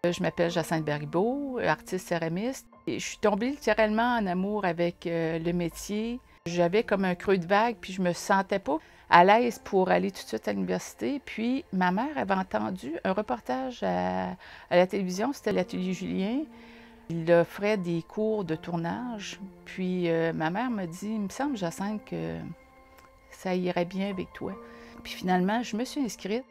Je m'appelle Jacinthe Baribeau, artiste céramiste. Et je suis tombée littéralement en amour avec le métier. J'avais comme un creux de vague, puis je me sentais pas à l'aise pour aller tout de suite à l'université. Puis ma mère avait entendu un reportage à la télévision, c'était l'Atelier Julien. Il offrait des cours de tournage. Puis ma mère me dit, il me semble, Jacinthe, que ça irait bien avec toi. Puis finalement, je me suis inscrite.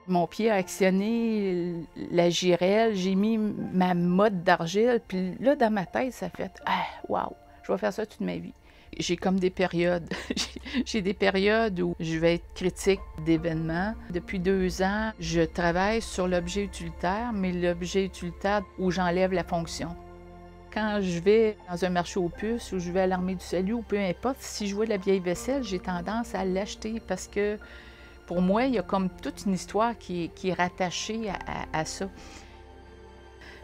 Mon pied a actionné la girelle, j'ai mis ma motte d'argile, puis là, dans ma tête, ça fait « Ah, wow, je vais faire ça toute ma vie ». J'ai comme des périodes. J'ai des périodes où je vais être critique d'événements. Depuis 2 ans, je travaille sur l'objet utilitaire, mais l'objet utilitaire où j'enlève la fonction. Quand je vais dans un marché aux puces ou je vais à l'Armée du Salut ou peu importe, si je vois de la vieille vaisselle, j'ai tendance à l'acheter parce que pour moi, il y a comme toute une histoire qui est rattachée à ça.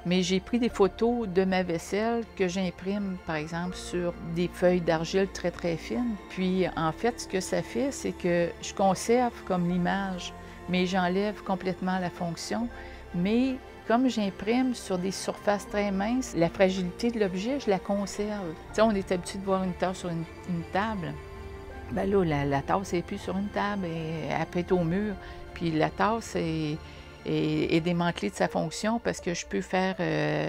Mais j'ai pris des photos de ma vaisselle que j'imprime, par exemple, sur des feuilles d'argile très, très fines. Puis, en fait, ce que ça fait, c'est que je conserve comme l'image, mais j'enlève complètement la fonction. Mais comme j'imprime sur des surfaces très minces, la fragilité de l'objet, je la conserve. Tu sais, on est habitué de voir une tasse sur une table. Bien là, la tasse n'est plus sur une table, elle peut être au mur. Puis la tasse est démantelée de sa fonction parce que je peux faire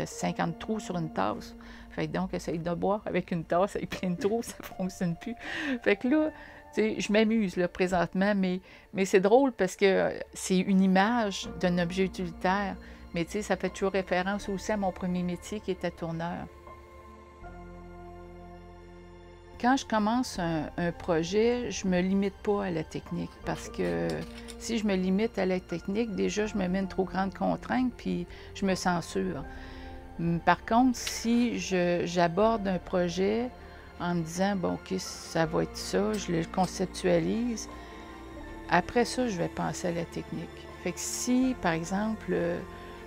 50 trous sur une tasse. Fait que donc, essayer de boire avec une tasse avec plein de trous, ça ne fonctionne plus. Fait que là, tu sais, je m'amuse là, présentement, mais c'est drôle parce que c'est une image d'un objet utilitaire. Mais tu sais, ça fait toujours référence aussi à mon premier métier qui était tourneur. Quand je commence un projet, je ne me limite pas à la technique parce que si je me limite à la technique, déjà, je me mets une trop grande contrainte puis je me censure. Par contre, si j'aborde un projet en me disant, bon, OK, ça va être ça, je le conceptualise, après ça, je vais penser à la technique. Fait que si, par exemple,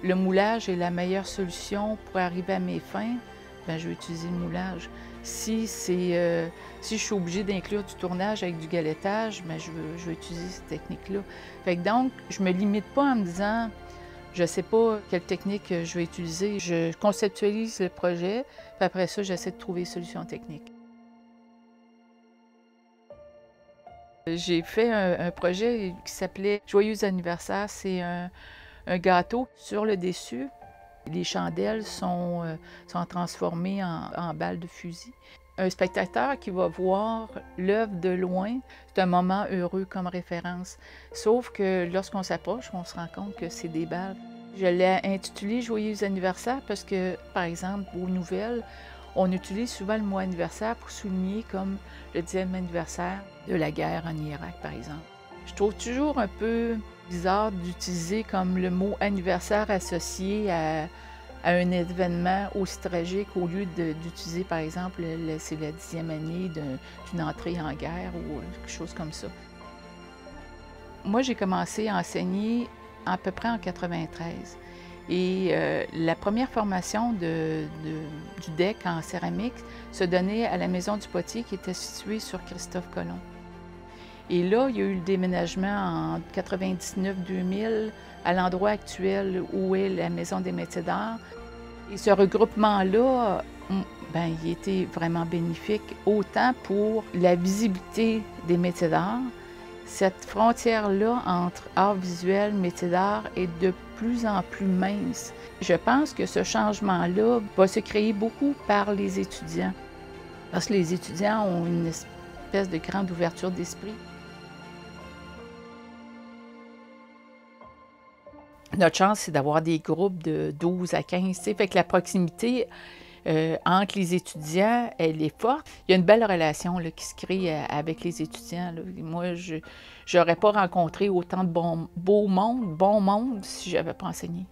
le moulage est la meilleure solution pour arriver à mes fins, bien, je vais utiliser le moulage. Si je suis obligée d'inclure du tournage avec du galettage, bien, je vais utiliser cette technique-là. Fait que donc, je ne me limite pas en me disant, je ne sais pas quelle technique je vais utiliser. Je conceptualise le projet, puis après ça, j'essaie de trouver des solutions techniques. J'ai fait un projet qui s'appelait Joyeux anniversaire. C'est un gâteau sur le dessus. Les chandelles sont transformées en balles de fusil. Un spectateur qui va voir l'œuvre de loin, c'est un moment heureux comme référence. Sauf que lorsqu'on s'approche, on se rend compte que c'est des balles. Je l'ai intitulé Joyeux anniversaire parce que, par exemple, aux nouvelles, on utilise souvent le mot anniversaire pour souligner comme le 10e anniversaire de la guerre en Irak, par exemple. Je trouve toujours un peu bizarre d'utiliser comme le mot anniversaire associé à un événement aussi tragique au lieu d'utiliser, par exemple, c'est la 10e année d'une entrée en guerre ou quelque chose comme ça. Moi, j'ai commencé à enseigner à peu près en 93. Et la première formation du DEC en céramique se donnait à la Maison du Potier qui était située sur Christophe Colomb. Et là, il y a eu le déménagement en 99-2000 à l'endroit actuel où est la Maison des métiers d'art. Et ce regroupement-là, ben, il était vraiment bénéfique, autant pour la visibilité des métiers d'art. Cette frontière-là entre art visuel, métier d'art est de plus en plus mince. Je pense que ce changement-là va se créer beaucoup par les étudiants, parce que les étudiants ont une espèce de grande ouverture d'esprit. Notre chance, c'est d'avoir des groupes de 12 à 15, tu sais, fait que la proximité entre les étudiants, elle est forte. Il y a une belle relation là, qui se crée avec les étudiants. Là. Moi, je n'aurais pas rencontré autant de bon monde si je n'avais pas enseigné.